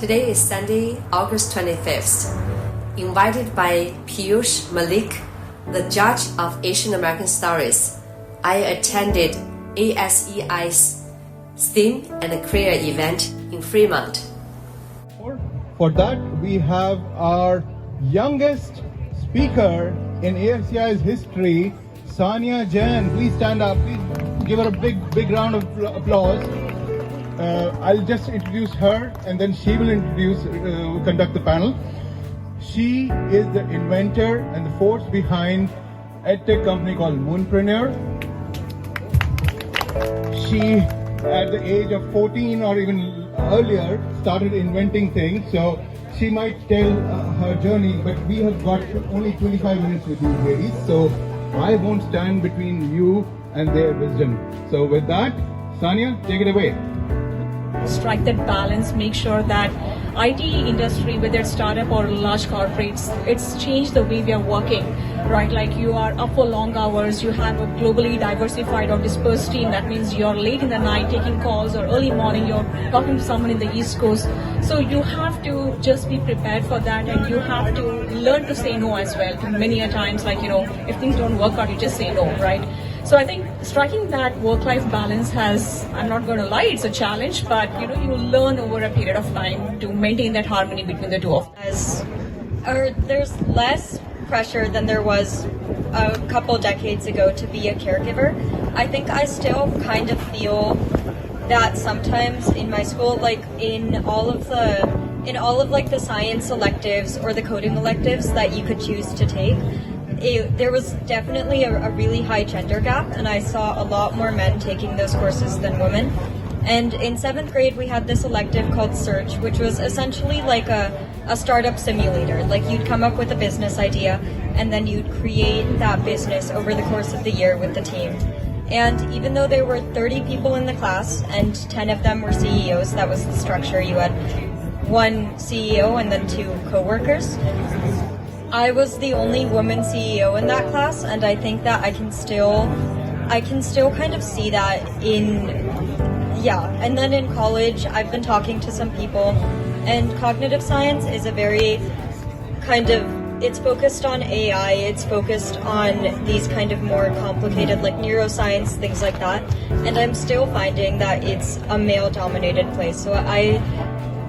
Today is Sunday, August 25th. Invited by Piyush Malik, the judge of Asian American Stories, I attended ASEI's STEAM and Career event in Fremont. For that, we have our youngest speaker in ASEI's history, Sania Jain. Please stand up. Please give her a big round of applause. I'll just introduce her and then she will conduct the panel. She is the inventor and the force behind EdTech company called Moonpreneur. She, at the age of 14 or even earlier, started inventing things. So she might tell her journey, but we have got only 25 minutes with you ladies. So I won't stand between you and their wisdom. So with that, Sania, take it away. Strike that balance, make sure that IT industry, whether it's startup or large corporates, it's changed the way we are working, right? Like you are up for long hours, you have a globally diversified or dispersed team. That means you're late in the night taking calls or early morning, you're talking to someone in the East Coast. So you have to just be prepared for that, and you have to learn to say no as well. Many a times, like, if things don't work out, you just say no, right? So I think striking that work-life balance has, I'm not going to lie, it's a challenge, but you learn over a period of time to maintain that harmony between the two of them. There's less pressure than there was a couple decades ago to be a caregiver. I think I still kind of feel that sometimes in my school, like in all of like the science electives or the coding electives that you could choose to take, there was definitely a really high gender gap, and I saw a lot more men taking those courses than women. And in 7th grade, we had this elective called Search, which was essentially like a startup simulator. Like you'd come up with a business idea, and then you'd create that business over the course of the year with the team. And even though there were 30 people in the class, and 10 of them were CEOs, that was the structure. You had one CEO and then 2 co-workers. I was the only woman CEO in that class, and I think that I can still kind of see that and then in college, I've been talking to some people, and cognitive science is a very it's focused on AI, it's focused on these kind of more complicated, like neuroscience, things like that, and I'm still finding that it's a male-dominated place. So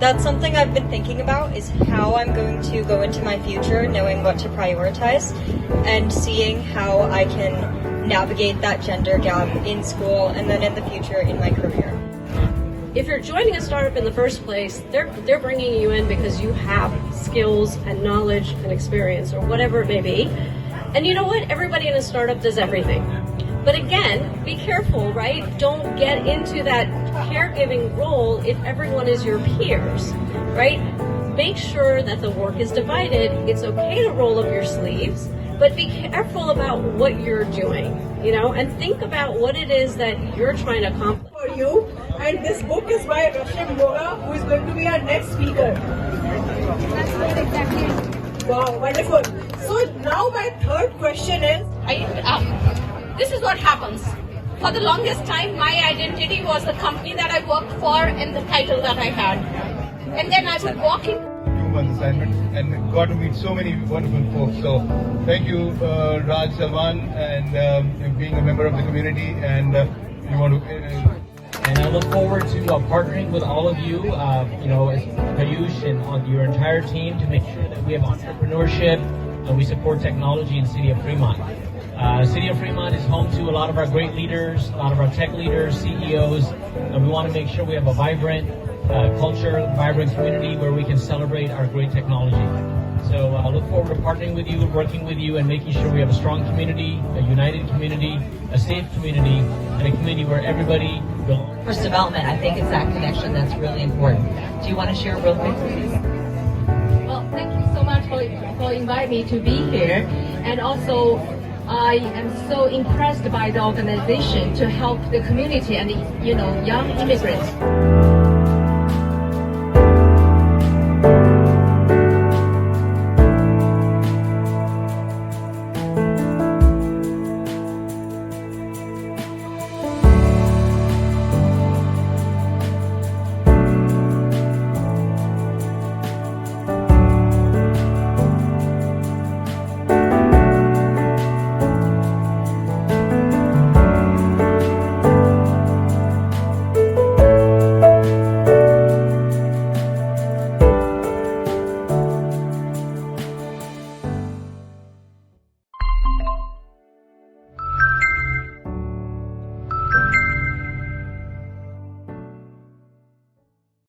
that's something I've been thinking about, is how I'm going to go into my future knowing what to prioritize and seeing how I can navigate that gender gap in school and then in the future in my career. If you're joining a startup in the first place, they're bringing you in because you have skills and knowledge and experience or whatever it may be. And you know what? Everybody in a startup does everything. But again, be careful, right? Don't get into that caregiving role if everyone is your peers, right? Make sure that the work is divided. It's okay to roll up your sleeves, but be careful about what you're doing, and think about what it is that you're trying to accomplish. For you, and this book is by Rashim Boga, who is going to be our next speaker. That's what exactly. Wow, wonderful. So now my third question is, this is what happens. For the longest time, my identity was the company that I worked for and the title that I had. And then I would walk in. 2 months assignment and got to meet so many wonderful folks. So thank you, Raj Salman, and being a member of the community. And you want to. And I look forward to partnering with all of you, as Piyush and on your entire team, to make sure that we have entrepreneurship and we support technology in the city of Fremont. City of Fremont is home to a lot of our great leaders, a lot of our tech leaders, CEOs, and we want to make sure we have a vibrant culture, vibrant community where we can celebrate our great technology. So I look forward to partnering with you, working with you, and making sure we have a strong community, a united community, a safe community, and a community where everybody belongs. Workforce development, I think it's that connection that's really important. Do you want to share real quick, please? Well, thank you so much for inviting me to be here. And also, I am so impressed by the organization to help the community and, young immigrants.